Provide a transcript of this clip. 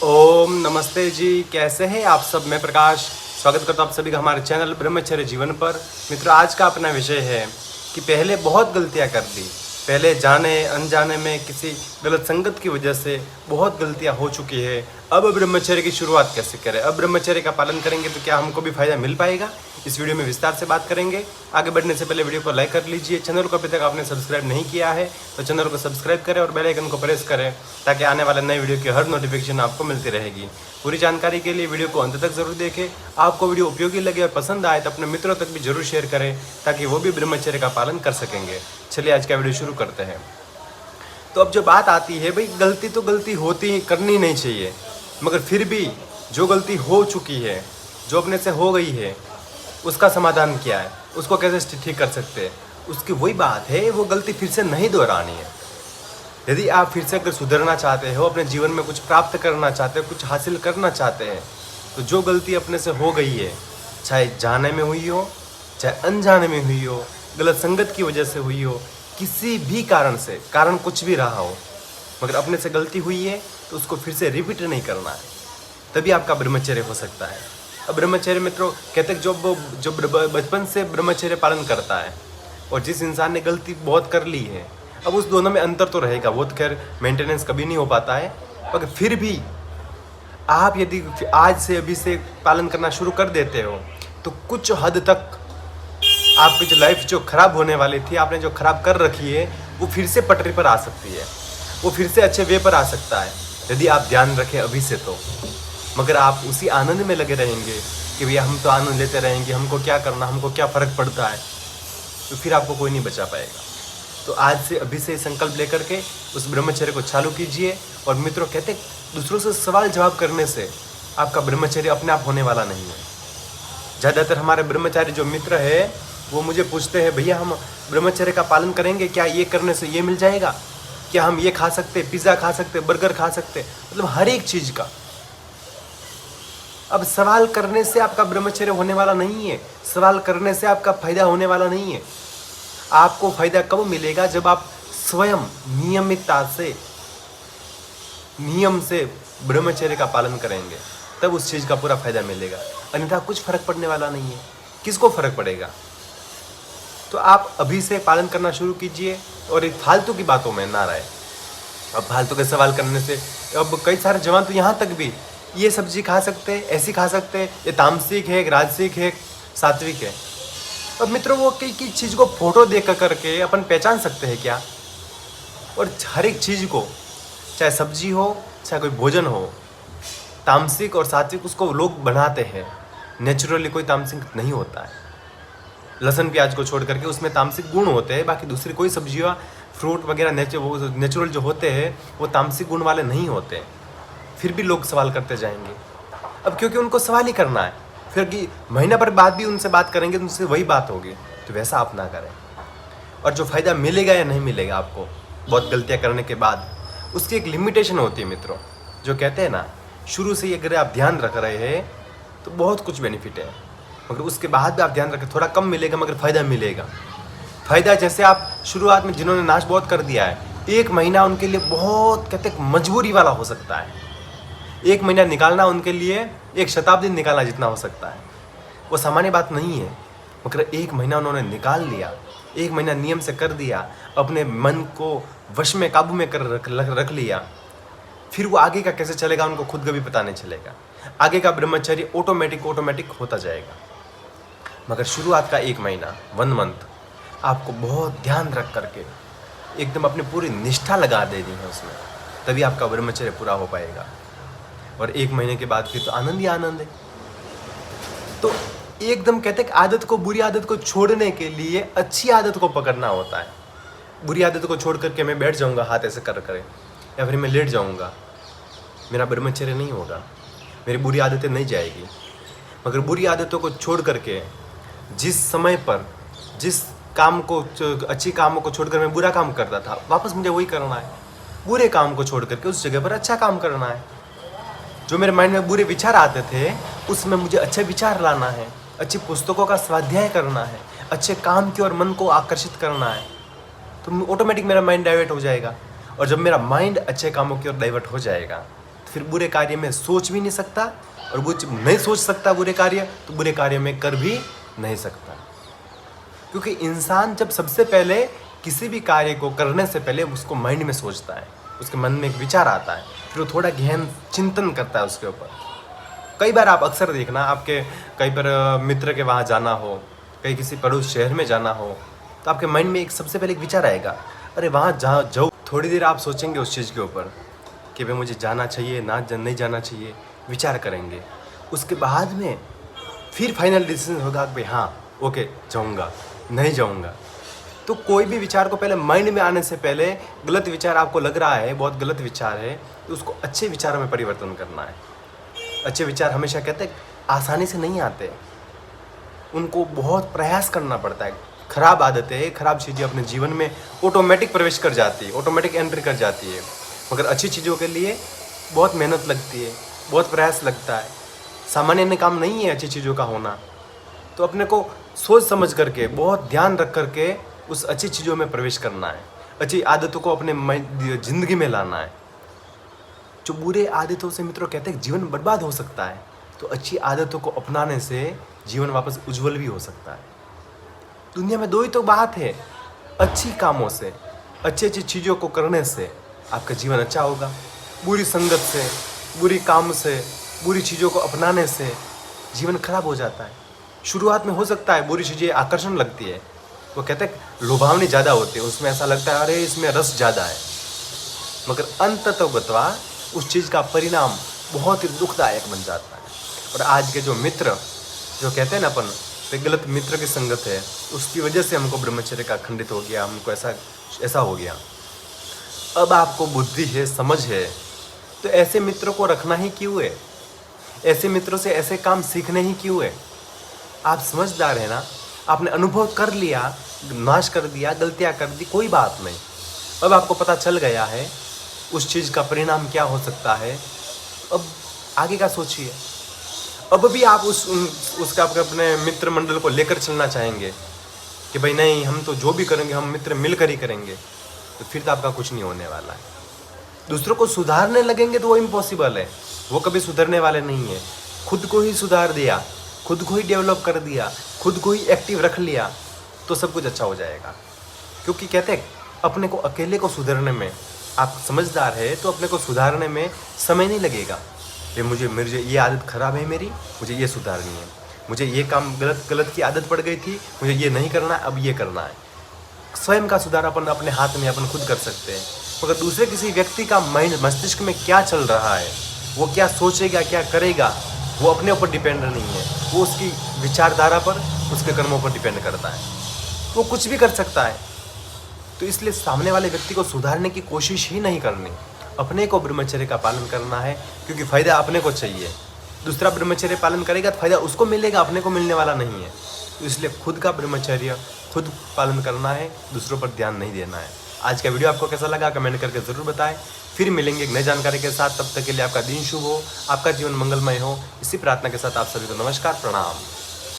ओम नमस्ते जी, कैसे हैं आप सब। मैं प्रकाश स्वागत करता हूं आप सभी का हमारे चैनल ब्रह्मचर्य जीवन पर। मित्रों, आज का अपना विषय है कि पहले बहुत गलतियां कर दी। पहले जाने अनजाने में किसी गलत संगत की वजह से बहुत गलतियां हो चुकी है। अब ब्रह्मचर्य की शुरुआत कैसे करें, अब ब्रह्मचर्य का पालन करेंगे तो क्या हमको भी फायदा मिल पाएगा, इस वीडियो में विस्तार से बात करेंगे। आगे बढ़ने से पहले वीडियो को लाइक कर लीजिए। चैनल को अभी तक आपने सब्सक्राइब नहीं किया है तो चैनल को सब्सक्राइब करें और बेल आइकन को प्रेस करें ताकि आने वाले नए वीडियो की हर नोटिफिकेशन आपको मिलती रहेगी। पूरी जानकारी के लिए वीडियो को अंत तक जरूर देखें। आपको वीडियो उपयोगी लगे और पसंद आए तो अपने मित्रों तक भी जरूर शेयर करें ताकि वो भी ब्रह्मचर्य का पालन कर सकेंगे। चलिए आज का वीडियो शुरू करते हैं। तो अब जो बात आती है भाई, गलती तो गलती होती करनी नहीं चाहिए, मगर फिर भी जो गलती हो चुकी है, जो अपने से हो गई है, उसका समाधान क्या है, उसको कैसे ठीक कर सकते हैं, उसकी वही बात है। वो गलती फिर से नहीं दोहरानी है। यदि आप फिर से अगर सुधरना चाहते हो, अपने जीवन में कुछ प्राप्त करना चाहते हो, कुछ हासिल करना चाहते हैं, तो जो गलती अपने से हो गई है, चाहे जाने में हुई हो, चाहे अनजाने में हुई हो, गलत संगत की वजह से हुई हो, किसी भी कारण से, कारण कुछ भी रहा हो, मगर अपने से गलती हुई है तो उसको फिर से रिपीट नहीं करना है, तभी आपका ब्रह्मचर्य हो सकता है। अब ब्रह्मचर्य मित्रों कहते हैं जो बचपन से ब्रह्मचर्य पालन करता है और जिस इंसान ने गलती बहुत कर ली है, अब उस दोनों में अंतर तो रहेगा। वो तो खैर मेंटेनेंस कभी नहीं हो पाता है, मगर फिर भी आप यदि आज से अभी से पालन करना शुरू कर देते हो तो कुछ हद तक आपकी जो लाइफ जो खराब होने वाली थी, आपने जो खराब कर रखी है, वो फिर से पटरी पर आ सकती है, वो फिर से अच्छे वे पर आ सकता है यदि आप ध्यान रखें अभी से तो। मगर आप उसी आनंद में लगे रहेंगे कि भैया हम तो आनंद लेते रहेंगे, हमको क्या करना, हमको क्या फ़र्क पड़ता है, तो फिर आपको कोई नहीं बचा पाएगा। तो आज से अभी से संकल्प लेकर के उस ब्रह्मचर्य को चालू कीजिए। और मित्रों कहते दूसरों से सवाल जवाब करने से आपका ब्रह्मचर्य अपने आप होने वाला नहीं है। ज़्यादातर हमारे ब्रह्मचारी जो मित्र है वो मुझे पूछते हैं, भैया हम ब्रह्मचर्य का पालन करेंगे, क्या ये करने से ये मिल जाएगा, क्या हम ये खा सकते, पिज़्ज़ा खा सकते, बर्गर खा सकते, मतलब हर एक चीज़ का। अब सवाल करने से आपका ब्रह्मचर्य होने वाला नहीं है, सवाल करने से आपका फायदा होने वाला नहीं है। आपको फायदा कब मिलेगा, जब आप स्वयं नियमितता से, नियम से ब्रह्मचर्य का पालन करेंगे, तब उस चीज़ का पूरा फायदा मिलेगा। अन्यथा कुछ फर्क पड़ने वाला नहीं है। किसको फर्क पड़ेगा। तो आप अभी से पालन करना शुरू कीजिए और एक फालतू की बातों में ना रहे। अब फालतू के सवाल करने से अब कई सारे जवान तो यहाँ तक भी ये सब्जी खा सकते हैं, ऐसी खा सकते हैं, ये तामसिक है, राजसिक है, सात्विक है। अब मित्रों वो कई चीज़ को फोटो देख करके अपन पहचान सकते हैं क्या। और हर एक चीज़ को, चाहे सब्जी हो चाहे कोई भोजन हो, तामसिक और सात्विक उसको लोग बनाते हैं। नेचुरली कोई तामसिक नहीं होता है। लहसुन प्याज को छोड़ करके उसमें तामसिक गुण होते हैं, बाकी दूसरी कोई सब्जियाँ फ्रूट वगैरह नेचुरल जो होते हैं वो तामसिक गुण वाले नहीं होते हैं। फिर भी लोग सवाल करते जाएंगे। अब क्योंकि उनको सवाल ही करना है, फिर कि महीना भर बाद भी उनसे बात करेंगे तो उनसे वही बात होगी। तो वैसा आप ना करें। और जो फ़ायदा मिलेगा या नहीं मिलेगा आपको बहुत गलतियाँ करने के बाद, उसकी एक लिमिटेशन होती है मित्रों। जो कहते हैं ना, शुरू से ही अगर आप ध्यान रख रहे हैं तो बहुत कुछ बेनिफिट है, मगर उसके बाद भी आप ध्यान रखें, थोड़ा कम मिलेगा मगर फ़ायदा मिलेगा। फ़ायदा जैसे आप शुरुआत में जिन्होंने नाश बहुत कर दिया है, 1 महीना उनके लिए बहुत कहते मजबूरी वाला हो सकता है। 1 महीना निकालना उनके लिए 1 शताब्दी निकालना जितना हो सकता है। वो सामान्य बात नहीं है, मगर 1 महीना उन्होंने निकाल लिया, 1 महीना नियम से कर दिया, अपने मन को वश में, काबू में कर रख लिया। फिर वो आगे का कैसे चलेगा उनको खुद कभी पता नहीं चलेगा। आगे का ब्रह्मचर्य ऑटोमेटिक होता जाएगा। मगर शुरुआत का 1 महीना, 1 मंथ आपको बहुत ध्यान रख करके एकदम अपनी पूरी निष्ठा लगा देनी है उसमें, तभी आपका ब्रह्मचर्य पूरा हो पाएगा। और 1 महीने के बाद फिर तो आनंद ही आनंद है। तो एकदम कहते हैं आदत को, बुरी आदत को छोड़ने के लिए अच्छी आदत को पकड़ना होता है। बुरी आदत को छोड़ करके मैं बैठ जाऊंगा हाथ ऐसे कर करे, या फिर मैं लेट जाऊंगा, मेरा ब्रह्मचर्य नहीं होगा, मेरी बुरी आदतें नहीं जाएगी। मगर बुरी आदतों को छोड़ करके जिस समय पर जिस काम को, अच्छी कामों को छोड़कर मैं बुरा काम करता था, वापस मुझे वही करना है। बुरे काम को छोड़ करके उस जगह पर अच्छा काम करना है। जो मेरे माइंड में बुरे विचार आते थे उसमें मुझे अच्छे विचार लाना है, अच्छी पुस्तकों का स्वाध्याय करना है, अच्छे काम की ओर मन को आकर्षित करना है। तो ऑटोमेटिक मेरा माइंड डाइवर्ट हो जाएगा। और जब मेरा माइंड अच्छे कामों की ओर डाइवर्ट हो जाएगा तो फिर बुरे कार्य में सोच भी नहीं सकता, और वो जब नहीं सोच सकता बुरे कार्य, तो बुरे कार्य में कर भी नहीं सकता। क्योंकि इंसान जब सबसे पहले किसी भी कार्य को करने से पहले उसको माइंड में सोचता है, उसके मन में एक विचार आता है, फिर वो थोड़ा गहन चिंतन करता है उसके ऊपर। कई बार आप अक्सर देखना, आपके कई बार मित्र के वहाँ जाना हो, कहीं किसी पड़ोस शहर में जाना हो, तो आपके माइंड में एक सबसे पहले एक विचार आएगा, अरे वहाँ जहाँ जाओ। थोड़ी देर आप सोचेंगे उस चीज़ के ऊपर कि भाई मुझे जाना चाहिए नहीं जाना चाहिए, विचार करेंगे। उसके बाद में फिर फाइनल डिसीजन होगा कि भाई हाँ ओके जाऊँगा नहीं जाऊँगा। तो कोई भी विचार को पहले माइंड में आने से पहले, गलत विचार आपको लग रहा है बहुत गलत विचार है, तो उसको अच्छे विचारों में परिवर्तन करना है। अच्छे विचार हमेशा कहते हैं आसानी से नहीं आते, उनको बहुत प्रयास करना पड़ता है। खराब आदतें, खराब चीज़ें अपने जीवन में ऑटोमेटिक प्रवेश कर जाती है, ऑटोमेटिक एंट्री कर जाती है। मगर अच्छी चीज़ों के लिए बहुत मेहनत लगती है, बहुत प्रयास लगता है। सामान्य काम नहीं है अच्छी चीज़ों का होना। तो अपने को सोच समझ करके, बहुत ध्यान रख करके उस अच्छी चीज़ों में प्रवेश करना है, अच्छी आदतों को अपने ज़िंदगी में लाना है। जो बुरे आदतों से मित्रों कहते हैं जीवन बर्बाद हो सकता है, तो अच्छी आदतों को अपनाने से जीवन वापस उज्जवल भी हो सकता है। दुनिया में दो ही तो बात है, अच्छी कामों से, अच्छी अच्छी चीज़ों को करने से आपका जीवन अच्छा होगा। बुरी संगत से, बुरी काम से, बुरी चीज़ों को अपनाने से जीवन खराब हो जाता है। शुरुआत में हो सकता है बुरी चीज़ें आकर्षण लगती है, वो कहते हैं लुभावनी ज़्यादा होती है, उसमें ऐसा लगता है अरे इसमें रस ज़्यादा है। मगर अंततः उस चीज़ का परिणाम बहुत ही दुखदायक बन जाता है। और आज के जो मित्र जो कहते हैं ना अपन गलत मित्र की संगत है, उसकी वजह से हमको ब्रह्मचर्य का खंडित हो गया, हमको ऐसा हो गया। अब आपको बुद्धि है, समझ है, तो ऐसे मित्रों को रखना ही क्यों है? ऐसे मित्रों से ऐसे काम सीखने ही क्यों है? आप समझदार है ना, आपने अनुभव कर लिया, नाश कर दिया, गलतियां कर दी, कोई बात नहीं। अब आपको पता चल गया है उस चीज़ का परिणाम क्या हो सकता है। अब आगे का सोचिए। अब भी आप उसका अपने मित्र मंडल को लेकर चलना चाहेंगे कि भाई नहीं, हम तो जो भी करेंगे हम मित्र मिलकर ही करेंगे, तो फिर तो आपका कुछ नहीं होने वाला है। दूसरों को सुधारने लगेंगे तो वो इम्पॉसिबल है, वो कभी सुधरने वाले नहीं है। खुद को ही सुधार दिया, खुद को ही डेवलप कर दिया, खुद को ही एक्टिव रख लिया, तो सब कुछ अच्छा हो जाएगा। क्योंकि कहते हैं अपने को अकेले को सुधारने में, आप समझदार है तो अपने को सुधारने में समय नहीं लगेगा। मुझे ये आदत ख़राब है मेरी, मुझे ये सुधारनी है, मुझे ये काम गलत की आदत पड़ गई थी, मुझे ये नहीं करना है, अब ये करना है। स्वयं का सुधार अपन अपने हाथ में अपन खुद कर सकते हैं। मगर दूसरे किसी व्यक्ति का माइंड, मस्तिष्क में क्या चल रहा है, वो क्या सोचेगा, क्या करेगा, वो अपने ऊपर डिपेंड नहीं है, वो उसकी विचारधारा पर, उसके कर्मों पर डिपेंड करता है। वो कुछ भी कर सकता है। तो इसलिए सामने वाले व्यक्ति को सुधारने की कोशिश ही नहीं करनी, अपने को ब्रह्मचर्य का पालन करना है, क्योंकि फ़ायदा अपने को चाहिए। दूसरा ब्रह्मचर्य पालन करेगा तो फायदा उसको मिलेगा, अपने को मिलने वाला नहीं है। तो इसलिए खुद का ब्रह्मचर्य खुद पालन करना है, दूसरों पर ध्यान नहीं देना है। आज का वीडियो आपको कैसा लगा कमेंट करके ज़रूर बताएं। फिर मिलेंगे एक नई जानकारी के साथ, तब तक के लिए आपका दिन शुभ हो, आपका जीवन मंगलमय हो। इसी प्रार्थना के साथ आप सभी को नमस्कार, प्रणाम।